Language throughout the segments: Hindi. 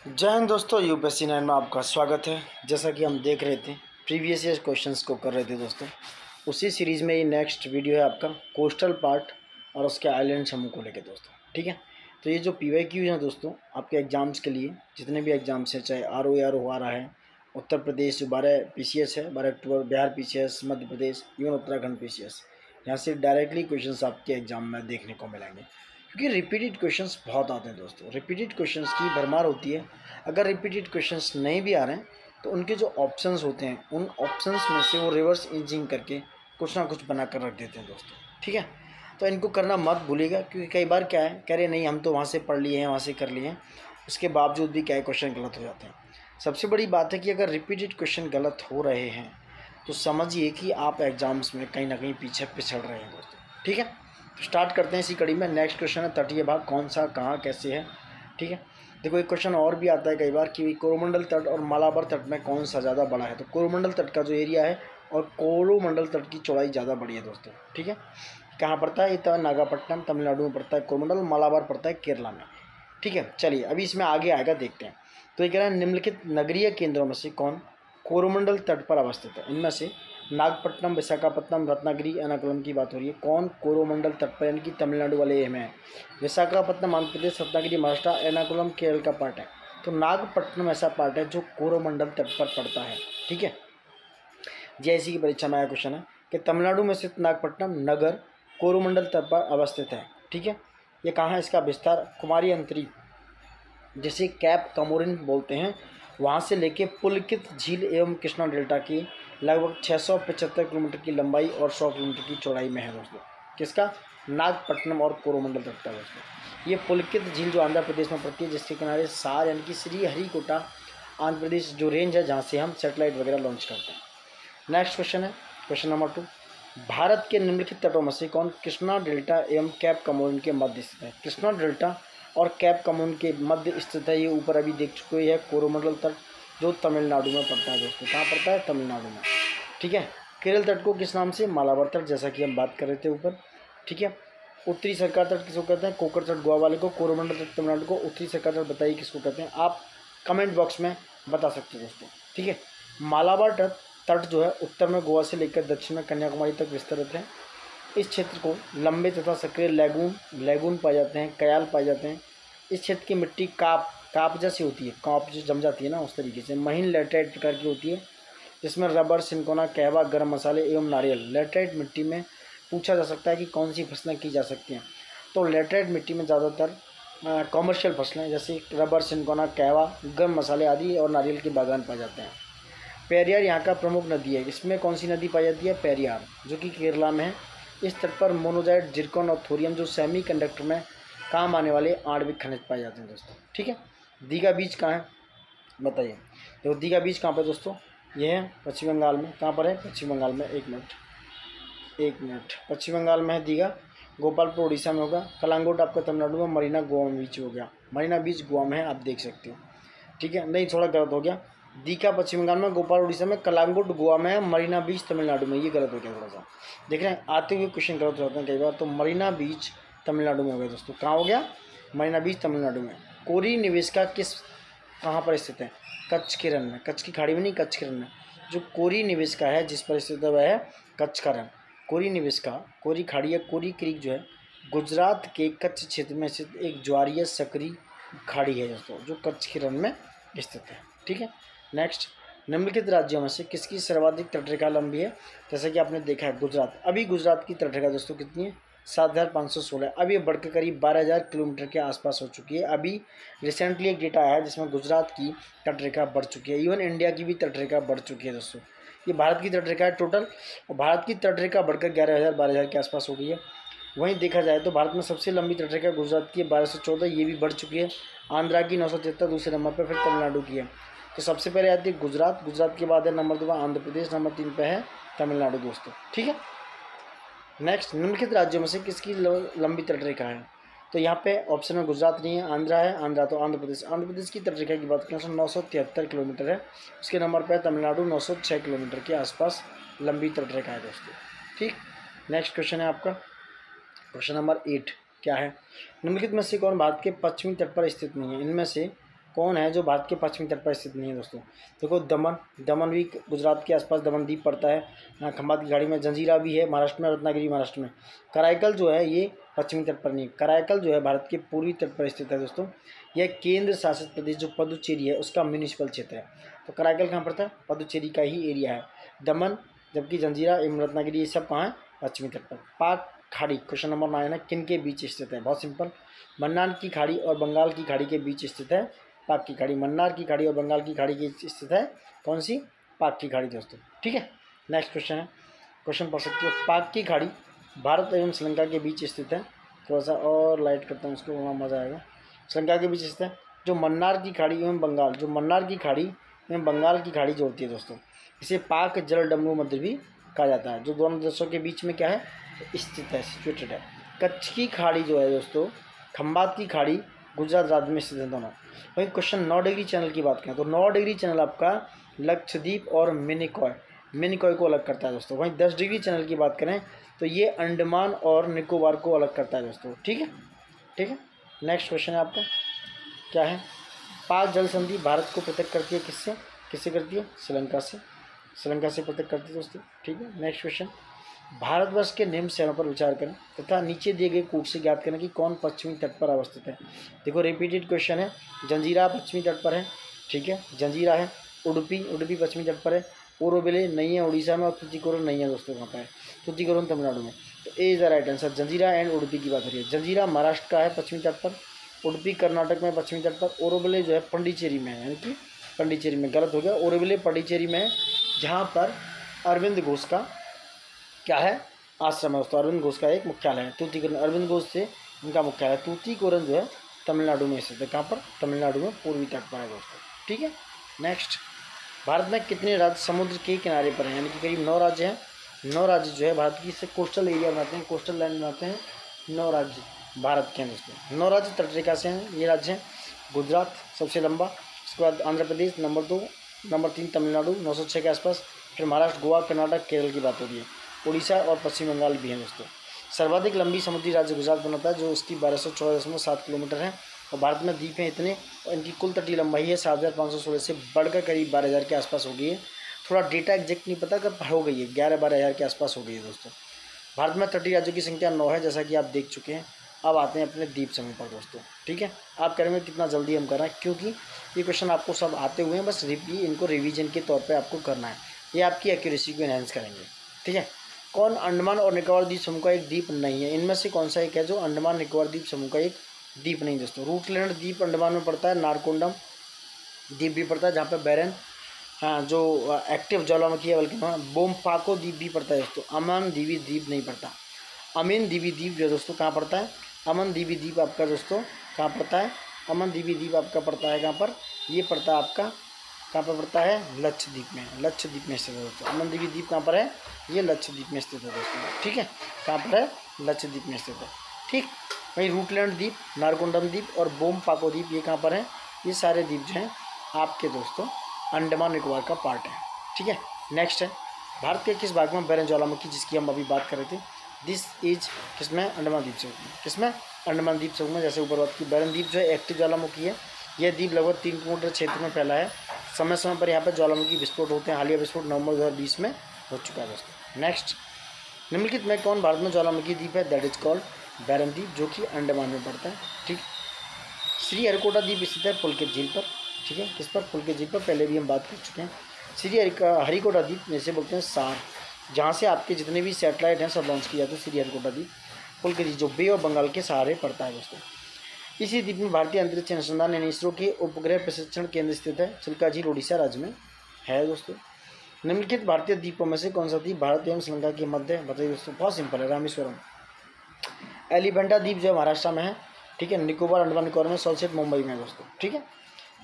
जय हिंद दोस्तों, यूपीएससी 9 में आपका स्वागत है। जैसा कि हम देख रहे थे, प्रीवियस ईयर क्वेश्चंस को कर रहे थे दोस्तों, उसी सीरीज़ में ये नेक्स्ट वीडियो है आपका कोस्टल पार्ट और उसके आइलैंड समूह को लेके दोस्तों। ठीक है, तो ये जो PYQ हैं दोस्तों आपके एग्ज़ाम्स के लिए, जितने भी एग्ज़ाम्स हैं, चाहे RO आ रहा है, उत्तर प्रदेश जो 12 PCS है, 12 अक्टूबर, Bihar PCS, Madhya Pradesh, even Uttarakhand PCS, यहाँ से डायरेक्टली क्वेश्चंस आपके एग्ज़ाम में देखने को मिलेंगे। क्योंकि रिपीटेड क्वेश्चंस बहुत आते हैं दोस्तों, रिपीटेड क्वेश्चंस की भरमार होती है। अगर रिपीटेड क्वेश्चंस नहीं भी आ रहे हैं तो उनके जो ऑप्शंस होते हैं, उन ऑप्शंस में से वो रिवर्स इंजिनियरिंग करके कुछ ना कुछ बना कर रख देते हैं दोस्तों। ठीक है, तो इनको करना मत भूलिएगा, क्योंकि कई बार क्या है, कह रहे नहीं हम तो वहाँ से पढ़ लिए हैं, वहाँ से कर लिए हैं, उसके बावजूद भी क्या है, क्वेश्चन गलत हो जाते हैं। सबसे बड़ी बात है कि अगर रिपीटेड क्वेश्चन गलत हो रहे हैं तो समझिए कि आप एग्ज़ाम्स में कहीं ना कहीं पीछे पिछड़ रहे हैं दोस्तों। ठीक है, तो स्टार्ट करते हैं इसी कड़ी में। नेक्स्ट क्वेश्चन है तटीय भाग कौन सा, कहाँ, कैसे है। ठीक है, देखो एक क्वेश्चन और भी आता है कई बार कि कोरोमंडल तट और मालाबार तट में कौन सा ज़्यादा बड़ा है। तो कोरोमंडल तट का जो एरिया है और कोरोमंडल तट की चौड़ाई ज़्यादा बड़ी है दोस्तों। ठीक है, कहाँ पड़ता है, ये तो नागापट्टनम तमिलनाडु में पड़ता है कोरोमंडल, मालाबार पड़ता है केरला में। ठीक है, चलिए अभी इसमें आगे आएगा, देखते हैं। तो ये कह रहा है निम्नलिखित नगरीय केंद्रों में से कौन कोरोमंडल तट पर अवस्थित है। इनमें से नागपट्टनम, विशाखापट्टनम, रत्नागिरी, एर्नाकुलम की बात हो रही है। कौन कोरोमंडल तट पर, यानी कि तमिलनाडु वाले में है। विशाखापट्टनम आंध्र प्रदेश, रत्नागिरी महाराष्ट्र, एर्नाकुलम केरल का पार्ट है। तो नागपट्टनम ऐसा पार्ट है जो कोरोमंडल तट पर पड़ता है। ठीक है, JIC की परीक्षा में आया क्वेश्चन है कि तमिलनाडु में स्थित नागपट्टनम नगर कोरोमंडल तट पर अवस्थित है। ठीक है, ये कहाँ है, इसका विस्तार कुमारी अंतरी, जिसे कैप कमोरिन बोलते हैं, वहाँ से लेके पुलकित झील एवं कृष्णा डेल्टा की लगभग 675 किलोमीटर की लंबाई और 100 किलोमीटर की चौड़ाई में है दोस्तों। किसका, नागपट्टनम और कोरोमंडल तट का दोस्तों। ये पुलकित झील जो आंध्र प्रदेश में पड़ती है, जिसके किनारे सार यानी कि श्रीहरिकोटा आंध्र प्रदेश जो रेंज है, जहाँ से हम सैटेलाइट वगैरह लॉन्च करते हैं। नेक्स्ट क्वेश्चन है क्वेश्चन नंबर 2, भारत के निम्नलिखित तटों में से कौन कृष्णा डेल्टा एवं कैप कमोरिन के मध्य स्थित है। कृष्णा डेल्टा और कैप कमोरिन के मध्य स्थित है, ये ऊपर अभी देख चुके हैं, कोरोमंडल तट जो तमिलनाडु में पड़ता है दोस्तों। कहाँ पड़ता है, तमिलनाडु में। ठीक है, केरल तट को किस नाम से, मालाबार तट, जैसा कि हम बात कर रहे थे ऊपर। ठीक है, उत्तरी सरकार तट किसको कहते हैं, कोकर तट गोवा वाले को, कोरोमंडल तट तमिलनाडु को। उत्तरी सरकार तट बताइए किसको कहते हैं, आप कमेंट बॉक्स में बता सकते हैं दोस्तों। ठीक है, मालाबार तट जो है उत्तर में गोवा से लेकर दक्षिण में कन्याकुमारी तक विस्तृत है। इस क्षेत्र को लंबे तथा सक्रिय लैगून पाए जाते हैं, कयाल पाए जाते हैं। इस क्षेत्र की मिट्टी काप जैसी होती है, काप जो जम जाती है ना, उस तरीके से महीन लेटराइट प्रकार की होती है, जिसमें रबर, सिनकोना, कहवा, गर्म मसाले एवं नारियल। लेटराइट मिट्टी में पूछा जा सकता है कि कौन सी फसलें की जा सकती हैं। तो लेटराइट मिट्टी में ज़्यादातर कॉमर्शियल फसलें जैसे रबर, सिनकोना, कहवा, गर्म मसाले आदि और नारियल के बागान पाए जाते हैं। पेरियार यहाँ का प्रमुख नदी है। इसमें कौन सी नदी पाई जाती है, पेरियार, जो कि केरला में है। इस तट पर मोनोजाइट, जिरकॉन और थोरियम जो सेमी कंडक्टर में काम आने वाले आणविक खनिज पाए जाते हैं दोस्तों। ठीक है, दीघा बीच कहाँ है बताइए। तो दीघा बीच कहाँ पर दोस्तों, ये है पश्चिम बंगाल में। कहाँ पर है, पश्चिम बंगाल में। एक मिनट, पश्चिम बंगाल में है दीघा। गोपालपुर उड़ीसा में होगा। कलांगुट आपका तमिलनाडु में। मरीना गोवा में बीच हो गया, मरीना बीच गोवा में है, आप देख सकते हो। ठीक है, नहीं थोड़ा गलत हो गया, दीघा पश्चिम बंगाल में, गोपाल उड़ीसा में, कलांगुट गोवा में है, मरीना बीच तमिलनाडु में। ये गलत हो गया थोड़ा सा, देख रहे हैं आते हुए क्वेश्चन गलत हो जाते हैं कई बार। तो मरीना बीच तमिलनाडु में हो गया दोस्तों। कहाँ हो गया, मरीना बीच तमिलनाडु में। कोरी निवेशिका कहाँ पर स्थित है, कच्छ के रण में। कच्छ की खाड़ी में नहीं, कच्छ के रण में। जो कोरी निवेशिका है जिस पर स्थित है वह है कच्छ का रण। कोरी निवेशिका, कोरी खाड़ी या कोरी क्रीक जो है गुजरात के कच्छ क्षेत्र में स्थित एक ज्वारीय सकरी खाड़ी है दोस्तों, जो कच्छ के रण में स्थित है। ठीक है, नेक्स्ट, निम्नलिखित राज्यों में से किसकी सर्वाधिक तटरेखा लंबी है। जैसे कि आपने देखा है गुजरात, अभी गुजरात की तटरेखा दोस्तों कितनी है, 7,516। अब ये बढ़कर करीब 12,000 किलोमीटर के आसपास हो चुकी है। अभी रिसेंटली एक डेटा आया है जिसमें गुजरात की तटरेखा बढ़ चुकी है, इवन इंडिया की भी तटरेखा बढ़ चुकी है दोस्तों। ये भारत की तटरेखा है टोटल, और भारत की तटरेखा बढ़कर 11,000-12,000 के आसपास हो गई है। वहीं देखा जाए तो भारत में सबसे लंबी तटरेखा गुजरात की है, 1214, ये भी बढ़ चुकी है। आंध्रा की 973 दूसरे नंबर पर, फिर तमिलनाडु की है। तो सबसे पहले आती है गुजरात, गुजरात के बाद है नंबर 2 आंध्र प्रदेश, नंबर 3 पे है तमिलनाडु दोस्तों। ठीक है, नेक्स्ट, निम्नलिखित राज्यों में से किसकी लंबी तटरेखा है। तो यहाँ पे ऑप्शन में गुजरात नहीं है, आंध्रा है, आंध्रा तो आंध्र प्रदेश की तटरेखा की बात करें तो 973 किलोमीटर है। उसके नंबर पर है तमिलनाडु, 906 किलोमीटर के आसपास लंबी तटरेखा है दोस्तों। ठीक, नेक्स्ट क्वेश्चन है आपका क्वेश्चन नंबर 8, क्या है, निम्नलिखित में से कौन भारत के पश्चिमी तट पर स्थित नहीं है। इनमें से कौन है जो भारत के पश्चिमी तट पर स्थित नहीं है दोस्तों? देखो दमन भी गुजरात के आसपास दमन द्वीप पड़ता है। यहाँ खंबात की खाड़ी में जंजीरा भी है महाराष्ट्र में, रत्नागिरी महाराष्ट्र में। कराईकल जो है ये पश्चिमी तट पर नहीं है। कराईकल जो है भारत के पूर्वी तट पर स्थित है दोस्तों। यह केंद्र शासित प्रदेश जो पुडुचेरी है उसका म्यूनिसिपल क्षेत्र है। तो कराईकल कहाँ पड़ता है? पुडुचेरी का ही एरिया है। दमन जबकि जंजीरा एवं रत्नागिरी ये सब कहाँ है? पश्चिमी तट पर। पाक खाड़ी क्वेश्चन नंबर 9 है, किन के बीच स्थित है? बहुत सिंपल, मन्नार की खाड़ी और बंगाल की खाड़ी के बीच स्थित है पाक की खाड़ी। मन्नार की खाड़ी और बंगाल की खाड़ी की स्थित है कौन सी? पाक की खाड़ी दोस्तों। ठीक है, नेक्स्ट क्वेश्चन है, क्वेश्चन पढ़ सकते हो। पाक की खाड़ी भारत एवं श्रीलंका के बीच स्थित है। थोड़ा सा और लाइट करता हूँ उसको, वहाँ मज़ा आएगा। श्रीलंका के बीच स्थित है। जो मन्नार की खाड़ी एवं बंगाल, जो मन्नार की खाड़ी एवं बंगाल की खाड़ी जोड़ती है दोस्तों, इसे पाक जलडमरू मध्य भी कहा जाता है। जो दोनों देशों के बीच में क्या है? स्थित है, सिचुएटेड है। कच्छ की खाड़ी जो है दोस्तों, खंबात की खाड़ी गुजरात राज्य में स्थित है दोनों। वही क्वेश्चन 9 डिग्री चैनल की बात करें तो 9 डिग्री चैनल आपका लक्षद्वीप और मिनिकॉय को अलग करता है दोस्तों। वहीं 10 डिग्री चैनल की बात करें तो ये अंडमान और निकोबार को अलग करता है दोस्तों। ठीक है। नेक्स्ट क्वेश्चन है आपका, क्या है? पाक जल संधि भारत को पृथक करती है किससे करती है? श्रीलंका से पृथक करती है दोस्तों। ठीक है, नेक्स्ट क्वेश्चन, भारतवर्ष के निम्न शहरों पर विचार करें तथा नीचे दिए गए कूट से ज्ञात करें कि कौन पश्चिमी तट पर अवस्थित है। देखो रिपीटेड क्वेश्चन है। जंजीरा पश्चिमी तट पर है, ठीक है, जंजीरा है। उडुपी पश्चिमी तट पर है। ओरोविले नहीं है उड़ीसा में, और तुतीकोरन नहीं है दोस्तों। कहाँ पर है? तुतीकोरन तमिलनाडु में। तो a is the right answer. Janjira and Udupi की बात हो रही है। जंजीरा महाराष्ट्र का है पश्चिमी तट पर, उडुपी कर्नाटक में पश्चिमी तट पर, ओरोविले जो है पांडिचेरी में है, यानी कि पांडिचेरी में, गलत हो गया, ओरोविले पांडिचेरी में है, जहाँ पर अरविंद घोष का क्या है? आश्रम है दोस्तों। अरविंद घोष का एक मुख्यालय है। तूतीकोरन अरविंद घोष से उनका मुख्यालय। तूतीकोरन जो है तमिलनाडु में स्थित है। कहाँ पर? तमिलनाडु में पूर्वी तट पर है दोस्तों। ठीक है, नेक्स्ट, भारत में कितने राज्य समुद्र के किनारे पर हैं? यानी कि करीब 9 राज्य हैं। 9 राज्य जो है भारत की, इससे कोस्टल एरिया बनाते हैं, कोस्टल लाइन बनाते हैं। 9 राज्य भारत के हैं दोस्तों। 9 राज्य तटरेखा से हैं। ये राज्य हैं गुजरात सबसे लंबा, उसके बाद आंध्र प्रदेश नंबर 2, नंबर 3 तमिलनाडु 906 के आसपास, फिर महाराष्ट्र, गोवा, कर्नाटक, केरल की बात हो रही है। उड़ीसा और पश्चिम बंगाल भी हैं दोस्तों। सर्वाधिक लंबी समुद्री राज्य गुजरात बनाता है, जो उसकी 1214.7 किलोमीटर है। और भारत में द्वीप हैं इतने, और इनकी कुल तटीय लंबाई है 7516 से बढ़कर करीब 12000 के आसपास हो गई है। थोड़ा डेटा एग्जैक्ट नहीं पता कब हो गई है, 11-12 हज़ार के आसपास हो गई है दोस्तों। भारत में तटीय राज्यों की संख्या 9 है, जैसा कि आप देख चुके हैं। अब आते हैं अपने द्वीप समूह पर दोस्तों। ठीक है, आप करेंगे कितना जल्दी हम कर रहे हैं, क्योंकि ये क्वेश्चन आपको सब आते हुए हैं, बस इनको रिवीजन के तौर पर आपको करना है। ये आपकी एक्यूरेसी को एनहेंस करेंगे। ठीक है, कौन अंडमान और निकोबार द्वीप समूह का एक द्वीप नहीं है? इनमें से कौन सा एक है जो अंडमान निकोबार द्वीप समूह का एक द्वीप नहीं दोस्तों? रूटलैंड द्वीप अंडमान में पड़ता है। नारकोंडम द्वीप भी पड़ता है, जहाँ पे बैरन जो एक्टिव ज्वालामुखी है, बल्कि बोमपाको द्वीप भी पड़ता है दोस्तों। अमन द्वीपी द्वीप नहीं पड़ता। अमीन द्वीपी द्वीप जो दोस्तों कहाँ पड़ता है? अमन द्वीपी द्वीप आपका दोस्तों कहाँ पड़ता है? अमन द्वीपी द्वीप आपका पड़ता है कहाँ पर? ये पड़ता है आपका, कहाँ पर पड़ता है? लक्षद्वीप में। लक्षद्वीप में स्थित है दोस्तों। अमन द्वीपी द्वीप कहाँ पर है? ये लक्षद्वीप में स्थित है दोस्तों। ठीक है, कहाँ पर है? लक्षद्वीप में स्थित है। ठीक, वहीं रूटलैंड द्वीप, नारकोंडम द्वीप और बोमपाको द्वीप ये कहाँ पर है? ये सारे द्वीप जो हैं आपके दोस्तों अंडमान निकोबार का पार्ट है। ठीक है, नेक्स्ट है, भारत के किस भाग में बैरन ज्वालामुखी, जिसकी हम अभी बात कर रहे थे, दिस इज किसमें? अंडमान द्वीप समूह में। किसमें? अंडमान द्वीप समूह में। जैसे ऊपर बात की, बैरन द्वीप जो है एक्टिव ज्वालामुखी है। यह द्वीप लगभग 3 किलोमीटर क्षेत्र में फैला है। समय समय पर यहाँ पर ज्वालामुखी विस्फोट होते हैं। हालिया विस्फोट नवंबर 2020 में हो चुका है दोस्तों। नेक्स्ट, निम्नलिखित में कौन भारत में ज्वालामुखी द्वीप है? दैट इज कॉल्ड बैरन द्वीप, जो कि अंडमान में पड़ता है। ठीक, श्रीहरिकोटा द्वीप स्थित है पुलकित झील पर। ठीक है, किस पर? पुलकित झील पर, पहले भी हम बात कर चुके हैं। श्रीहरिकोटा द्वीप जैसे बोलते हैं सार, जहाँ से आपके जितने भी सैटेलाइट हैं सब लॉन्च किए जाते हैं। श्रीहरिकोटा द्वीप पुलकित झील जो बे ऑफ बंगाल के सहारे पड़ता है दोस्तों। इसी द्वीप में भारतीय अंतरिक्ष अनुसंधान यानी इसरो के उपग्रह प्रशिक्षण केंद्र स्थित है। चिल्का झील उड़ीसा राज्य में है दोस्तों। निम्नलिखित भारतीय द्वीपों में से कौन सा द्वीप भारत एवं श्रीलंका के मध्य? बताइए दोस्तों, बहुत सिंपल है, रामेश्वरम। एलिफेंटा द्वीप जो है महाराष्ट्र में है। ठीक है, निकोबार अंडमान निकोबार में, सॉल्सेट मुंबई में दोस्तों। ठीक है,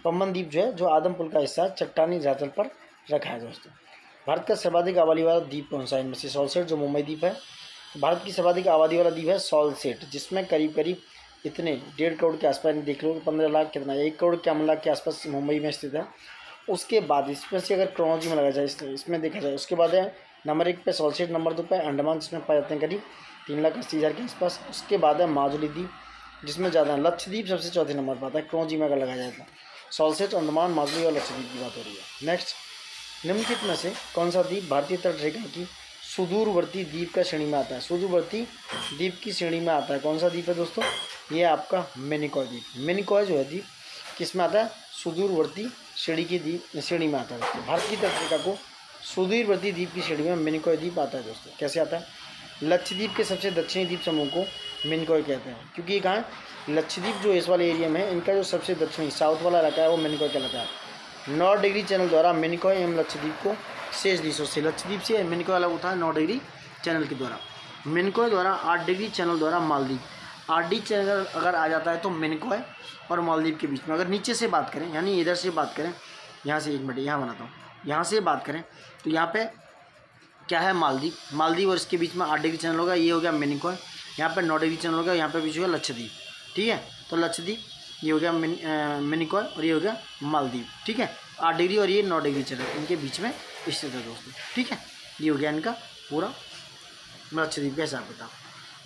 पम्बन द्वीप जो है, जो आदम पुल का हिस्सा है, चट्टानी धरातल पर रखा है दोस्तों। भारत का सर्वाधिक आबादी वाला द्वीप कौन सा है? इनमें से सॉल्सेट जो मुंबई द्वीप है। भारत की सर्वाधिक आबादी वाला द्वीप है सॉल्सेट, जिसमें करीब करीब इतने 1.5 करोड़ के आसपास, देख लो 15 लाख कितना, 1 करोड़ 51 लाख के आसपास मुंबई में स्थित है। उसके बाद इसमें से अगर क्रोनोलॉजी में लगा जाए, इसमें देखा जाए, उसके बाद है नंबर 1 पे सॉल्सेट, नंबर 2 पे अंडमान, जिसमें पाए जाते हैं करीब 3,80,000 के आसपास। उसके बाद है माजुली द्वीप, जिसमें ज़्यादा है। लक्षद्वीप सबसे चौथे नंबर पर आता है क्रोनोलॉजी में अगर लगा जाए तो। सॉल्सेट, अंडमान, मालदीव और लक्षद्वीप की बात हो रही है। नेक्स्ट, निम्नलिखित में से कौन सा द्वीप भारतीय तटरेखा की सुदूरवर्ती द्वीप का श्रेणी में आता है? सुदूरवर्ती द्वीप की श्रेणी में आता है कौन सा द्वीप है दोस्तों? ये आपका मिनिकॉय द्वीप। मिनिकॉय जो है द्वीप किस में आता है? सुदूरवर्ती श्रेणी में आता है दोस्तों। भारत की तटरेखा को सुदूरवर्ती द्वीप की श्रेणी में मिनिकॉय द्वीप आता है दोस्तों। कैसे आता है? लक्षद्वीप के सबसे दक्षिणी द्वीप समूह को मिनिकॉय कहते हैं, क्योंकि ये कहाँ है? लक्षद्वीप जो इस वाले एरिया में है, इनका जो सबसे दक्षिणी साउथ वाला इलाका है वो मिनिकॉय कहलाता है। 9 डिग्री चैनल द्वारा मिनिकॉय एवं लक्षद्वीप को शेष देशों से, लक्षद्वीप से मिनिकॉय अलग होता है 9 डिग्री चैनल के द्वारा। मिनिकॉय द्वारा 8 डिग्री चैनल द्वारा मालदीव, 8 डिग्री चैनल अगर आ जाता है तो मिनिकॉय और मालदीव के बीच में, अगर नीचे से बात करें यानी इधर से बात करें, यहाँ से 1 मिनट यहाँ बनाता हूँ, यहाँ से बात करें तो यहाँ पे क्या है? मालदीव, मालदीव और इसके बीच में 8 डिग्री चैनल होगा, ये हो गया मिनिकॉय। यहाँ पे 9 डिग्री चैनल होगा, यहाँ पे बीच होगा लक्षद्वीप। ठीक है, तो लक्षद्वीप ये हो गया मिनिकॉय और ये हो गया मालदीव। ठीक है, 8 डिग्री और ये 9 डिग्री चैनल इनके बीच में स्थित है दोस्तों। ठीक है, ये हो गया इनका पूरा लक्षद्वीप का हिसाब किताब।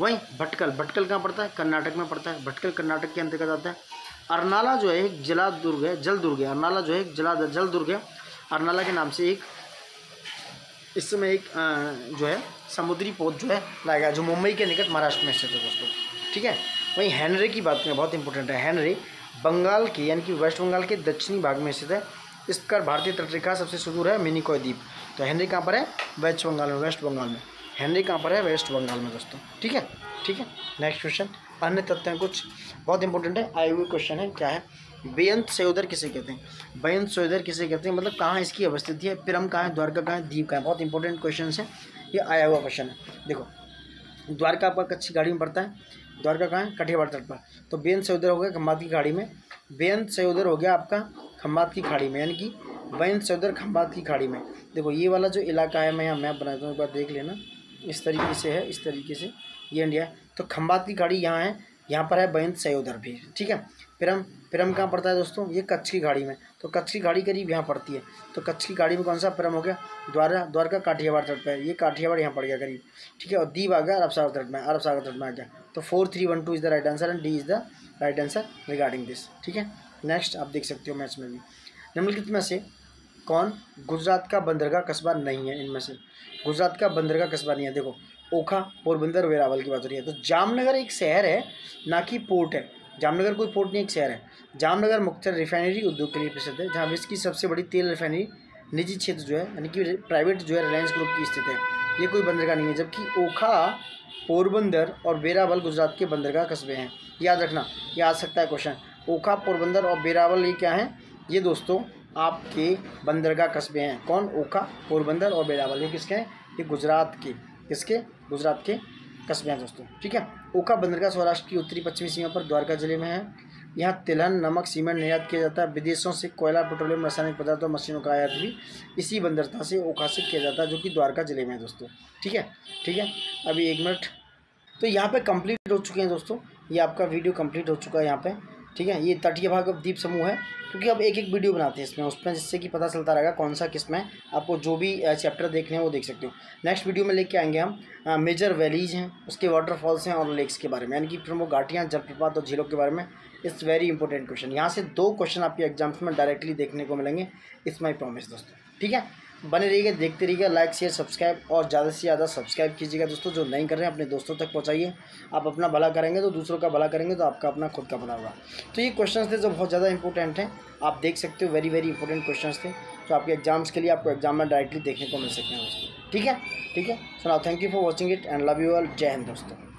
वहीं भटकल, भटकल कहाँ पड़ता है? कर्नाटक में पड़ता है। भटकल कर्नाटक के अंतर्गत आता है। अरनाला जो है एक जल दुर्ग है। अरनाला जो है एक जल दुर्ग है। अरनाला के नाम से एक इस समय एक जो है समुद्री पोत जो है लाया गया, जो मुंबई के निकट महाराष्ट्र में स्थित है दोस्तों। ठीक है, वहीं हेनरी की बात करें, बहुत इंपॉर्टेंट है। हेनरी बंगाल के यानी कि वेस्ट बंगाल के दक्षिणी भाग में स्थित है। इसका भारतीय तटरेखा सबसे सुदूर है मिनिकॉय द्वीप। तो हेनरी कहाँ पर है? वेस्ट बंगाल में, वेस्ट बंगाल में। हेनरी कहाँ पर है? वेस्ट बंगाल में दोस्तों। ठीक है, ठीक है। नेक्स्ट क्वेश्चन, अन्य तथ्य हैं कुछ, बहुत इंपॉर्टेंट है, आए हुए क्वेश्चन है। क्या है? बेअंत सयोदर किसे कहते हैं? बेअंत सयोदर किसे कहते हैं, मतलब कहाँ इसकी अवस्थिति है? पिरम कहाँ है? द्वारका कहाँ है? द्वीप कहाँ है? बहुत इंपॉर्टेंट क्वेश्चन है, ये आया हुआ क्वेश्चन है। देखो, द्वारका आपका कच्ची खाड़ी में पड़ता है। द्वारका कहाँ है? कठियावाड़ तट पर। तो बेअंत सयोदर हो गया खंबात की खाड़ी में। बेअंत सयोदर हो गया आपका खंबात की खाड़ी में, यानी कि बेअंत सयोदर खंबात की खाड़ी में। देखो ये वाला जो इलाका है, मैं यहाँ मैप बनाता हूँ, एक बार देख लेना, इस तरीके से है, इस तरीके से ये इंडिया है। तो खंबात की खाड़ी यहाँ है, यहाँ पर है बेअंत सयोदर भी। ठीक है, पिरम कहाँ पड़ता है दोस्तों? ये कच्छ की खाड़ी में। तो कच्छ की खाड़ी करीब यहाँ पड़ती है। तो कच्छ की खाड़ी में कौन सा पिरम हो गया? द्वारका काठियावाड़ तट पर है, ये काठियावाड़ यहाँ पड़ गया करीब। ठीक है, और द्वीप आ गया अरब सागर तट में, अरब सागर तट में आ गया। तो 4, 3, 1, 2 is the right answer and D is the right answer regarding this. ठीक है, नेक्स्ट आप देख सकते हो मैथ्स में भी। निम्नलिखित में से कौन गुजरात का बंदरगाह कस्बा नहीं है? इनमें से गुजरात का बंदरगाह कस्बा नहीं है। देखो, ओखा, पोरबंदर, वेरावल की बात हो रही है। तो जामनगर एक शहर है, ना कि पोर्ट है। जामनगर कोई पोर्ट नहीं, एक शहर है। जामनगर मुख्य रिफाइनरी उद्योग के लिए प्रसिद्ध है, जहाँ विश्व की सबसे बड़ी तेल रिफाइनरी निजी क्षेत्र जो है यानी कि प्राइवेट जो है रिलायंस ग्रुप की स्थित है। ये कोई बंदरगाह नहीं है। जबकि ओखा, पोरबंदर और वेरावल गुजरात के बंदरगाह कस्बे हैं। याद रखना, ये आ सकता है क्वेश्चन। ओखा, पोरबंदर और वेरावल ये क्या हैं? ये दोस्तों आपके बंदरगाह कस्बे हैं। कौन? ओखा, पोरबंदर और वेरावल। ये किसके हैं? ये गुजरात के, किसके? गुजरात के कस्बे हैं दोस्तों। ठीक है, ओखा बंदरगाह सौराष्ट्र की उत्तरी पश्चिमी सीमा पर द्वारका जिले में है। यहाँ तिलहन, नमक, सीमेंट निर्यात किया जाता है। विदेशों से कोयला, पेट्रोलियम, रासायनिक पदार्थ और मशीनों का आयात भी इसी बंदरगाह से, ओखा से किया जाता है, जो कि द्वारका जिले में है दोस्तों। ठीक है, ठीक है। अभी 1 मिनट, तो यहाँ पे कंप्लीट हो चुके हैं दोस्तों, ये आपका वीडियो कंप्लीट हो चुका है यहाँ पे। ठीक है, ये तटीय भाग द्वीप समूह है, क्योंकि अब एक वीडियो बनाते हैं इसमें उसमें, जिससे कि पता चलता रहेगा कौन सा किस में। आपको जो भी चैप्टर देखने हैं वो देख सकते हो। नेक्स्ट वीडियो में लेके आएंगे हम मेजर वैलीज हैं, उसके वाटरफॉल्स हैं और लेक्स के बारे में, यानी कि प्रमुख घाटियाँ, जलप्रपात और झीलों के बारे में। It's very important question. यहाँ से 2 क्वेश्चन आपके एग्जाम्स में डायरेक्टली देखने को मिलेंगे, इट्स माई प्रॉमिस दोस्तों। ठीक है, बने रहिएगा, देखते रहिएगा, लाइक शेयर सब्सक्राइब, और ज़्यादा से ज़्यादा सब्सक्राइब कीजिएगा दोस्तों। जो नहीं कर रहे हैं अपने दोस्तों तक पहुंचाइए। आप अपना भला करेंगे तो दूसरों का भला करेंगे, तो आपका अपना खुद का भला होगा। तो ये क्वेश्चंस थे जो बहुत ज़्यादा इंपॉर्टेंट हैं, आप देख सकते हो, वेरी वेरी इंपॉर्टेंट क्वेश्चंस थे जो आपके एग्जाम्स के लिए आपको एग्जाम में डायरेक्टली देखने को मिल सकते हैं दोस्तों। ठीक है, ठीक है। So now thank you for watching it and love you all. जय हिंद दोस्तों।